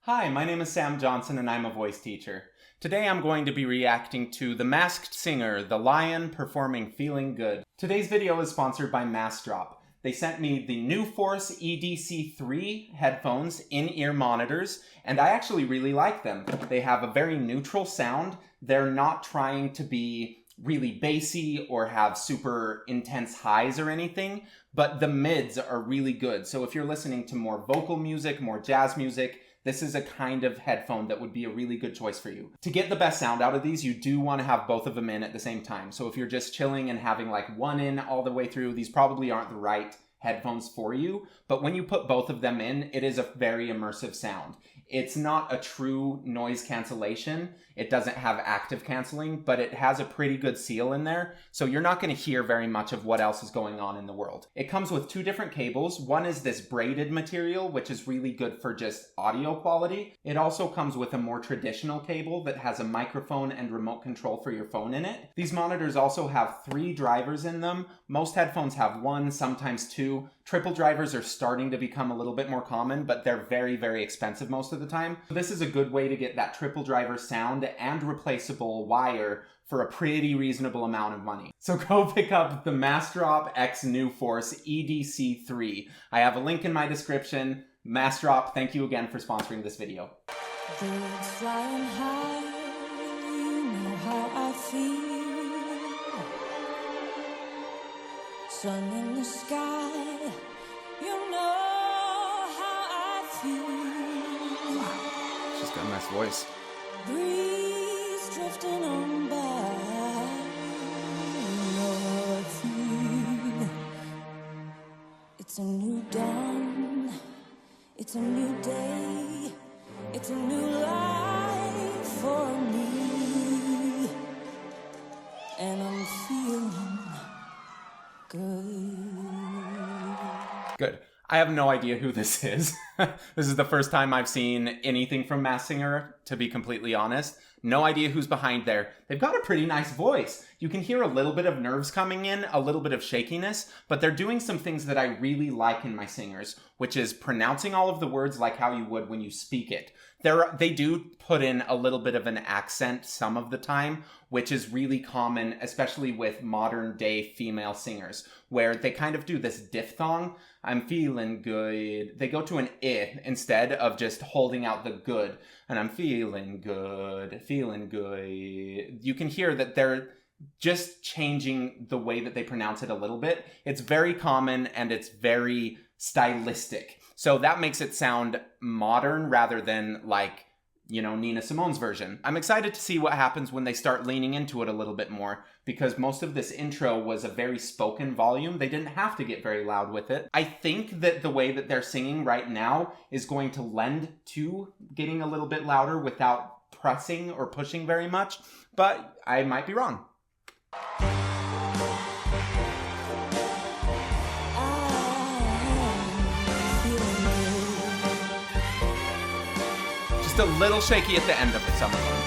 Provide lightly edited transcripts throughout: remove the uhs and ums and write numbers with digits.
Hi, my name is Sam Johnson and I'm a voice teacher. Today I'm going to be reacting to The Masked Singer, The Lion, performing Feeling Good. Today's video is sponsored by Massdrop. They sent me the NuForce EDC3 headphones, in-ear monitors, and I actually really like them. They have a very neutral sound. They're not trying to be really bassy or have super intense highs or anything, but the mids are really good. So if you're listening to more vocal music, more jazz music, this is a kind of headphone that would be a really good choice for you. To get the best sound out of these, you do want to have both of them in at the same time. So if you're just chilling and having like one in all the way through, these probably aren't the right headphones for you. But when you put both of them in, it is a very immersive sound. It's not a true noise cancellation. It doesn't have active canceling, but it has a pretty good seal in there. So you're not going to hear very much of what else is going on in the world. It comes with two different cables. One is this braided material, which is really good for just audio quality. It also comes with a more traditional cable that has a microphone and remote control for your phone in it. These monitors also have 3 drivers in them. Most headphones have 1, sometimes 2. Triple drivers are starting to become a little bit more common, but they're very, very expensive most of the time. This is a good way to get that triple driver sound and replaceable wire for a pretty reasonable amount of money. So go pick up the Massdrop X NuForce EDC3. I have a link in my description. Massdrop, thank you again for sponsoring this video. Birds flying high, you know how I feel. Sun in the sky, you know how I feel. She's got a nice voice. Breeze drifting on by, you know how I feel. It's a new dawn, it's a new day, it's a new life for me, and I'm feeling good. Good. I have no idea who this is. This is the first time I've seen anything from Masked Singer, to be completely honest. No idea who's behind there. They've got a pretty nice voice. You can hear a little bit of nerves coming in, a little bit of shakiness, but they're doing some things that I really like in my singers, which is pronouncing all of the words like how you would when you speak it. They do put in a little bit of an accent some of the time, which is really common, especially with modern day female singers, where they kind of do this diphthong. I'm feeling good. They go to an I instead of just holding out the good. And I'm feeling good, feeling good. You can hear that they're just changing the way that they pronounce it a little bit. It's very common and it's very stylistic. So that makes it sound modern rather than like, you know, Nina Simone's version. I'm excited to see what happens when they start leaning into it a little bit more, because most of this intro was a very spoken volume. They didn't have to get very loud with it. I think that the way that they're singing right now is going to lend to getting a little bit louder without pressing or pushing very much, but I might be wrong. Just a little shaky at the end of some of them.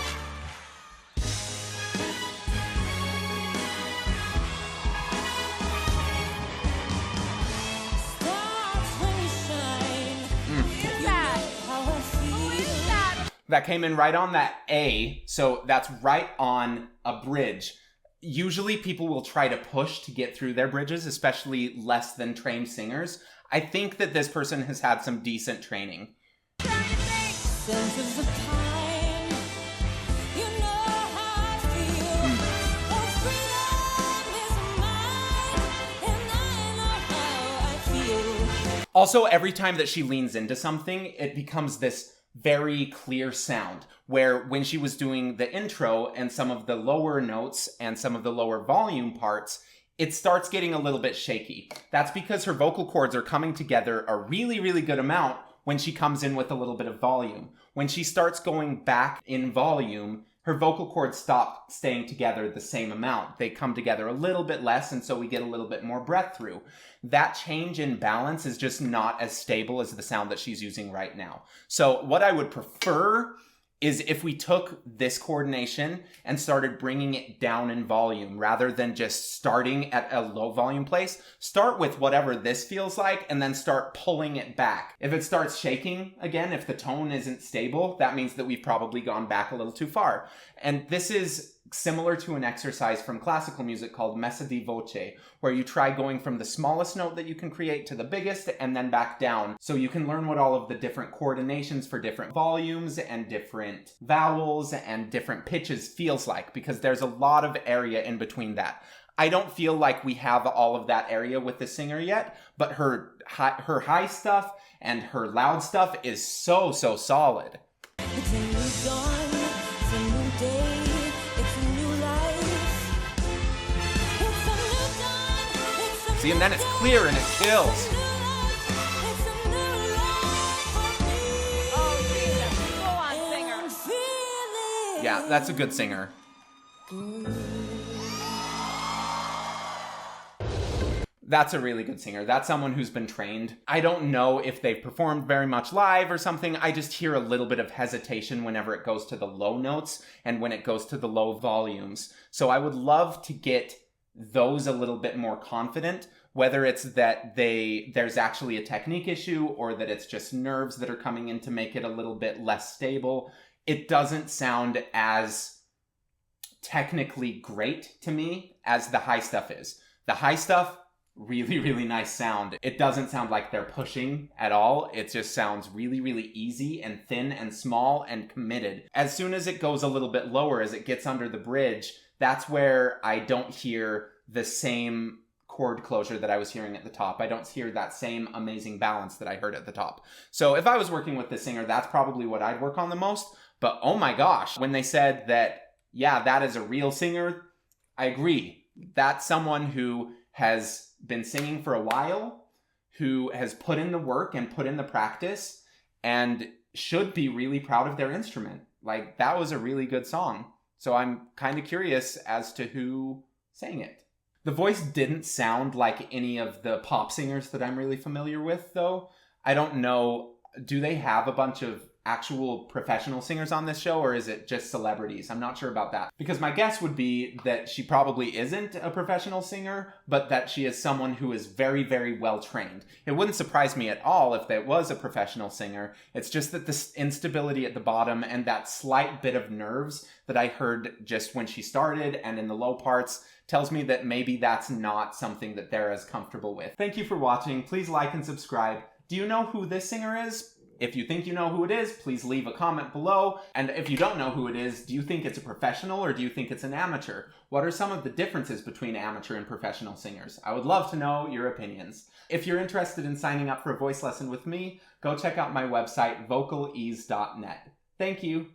That came in right on that A, so that's right on a bridge. Usually people will try to push to get through their bridges, especially less than trained singers. I think that this person has had some decent training. Also, every time that she leans into something, it becomes this very clear sound, where when she was doing the intro and some of the lower notes and some of the lower volume parts, it starts getting a little bit shaky. That's because her vocal cords are coming together a really, really good amount when she comes in with a little bit of volume. When she starts going back in volume, her vocal cords stop staying together the same amount. They come together a little bit less, and so we get a little bit more breath through. That change in balance is just not as stable as the sound that she's using right now. So what I would prefer is if we took this coordination and started bringing it down in volume rather than just starting at a low volume place. Start with whatever this feels like and then start pulling it back. If it starts shaking again, if the tone isn't stable, that means that we've probably gone back a little too far. And this is similar to an exercise from classical music called messa di voce, where you try going from the smallest note that you can create to the biggest and then back down, so you can learn what all of the different coordinations for different volumes and different vowels and different pitches feels like, because there's a lot of area in between that. I don't feel like we have all of that area with the singer yet, but her high stuff and her loud stuff is so solid. It's a new dawn, it's a new day, it's a new life. It's a new dawn, it's a See, and then it's clear and it kills. It's a new life for me. Oh, Jesus. Go on, And singer. I'm feeling Yeah, that's a good singer. That's a really good singer. That's someone who's been trained. I don't know if they've performed very much live or something. I just hear a little bit of hesitation whenever it goes to the low notes and when it goes to the low volumes. So I would love to get those a little bit more confident, whether it's that there's actually a technique issue or that it's just nerves that are coming in to make it a little bit less stable. It doesn't sound as technically great to me as the high stuff is. The high stuff, really nice sound. It doesn't sound like they're pushing at all. It just sounds really easy and thin and small and committed. As soon as it goes a little bit lower, as it gets under the bridge, that's where I don't hear the same chord closure that I was hearing at the top. I don't hear that same amazing balance that I heard at the top. So if I was working with the singer, that's probably what I'd work on the most. But oh my gosh, when they said that, yeah, that is a real singer, I agree. That's someone who has been singing for a while, who has put in the work and put in the practice, and should be really proud of their instrument. Like, that was a really good song. So I'm kind of curious as to who sang it. The voice didn't sound like any of the pop singers that I'm really familiar with, though. I don't know, do they have a bunch of actual professional singers on this show, or is it just celebrities? I'm not sure about that. Because my guess would be that she probably isn't a professional singer, but that she is someone who is very well trained. It wouldn't surprise me at all if it was a professional singer. It's just that this instability at the bottom and that slight bit of nerves that I heard just when she started and in the low parts tells me that maybe that's not something that they're as comfortable with. Thank you for watching. Please like and subscribe. Do you know who this singer is? If you think you know who it is, please leave a comment below. And if you don't know who it is, do you think it's a professional or do you think it's an amateur? What are some of the differences between amateur and professional singers? I would love to know your opinions. If you're interested in signing up for a voice lesson with me, go check out my website, vocalease.net. Thank you.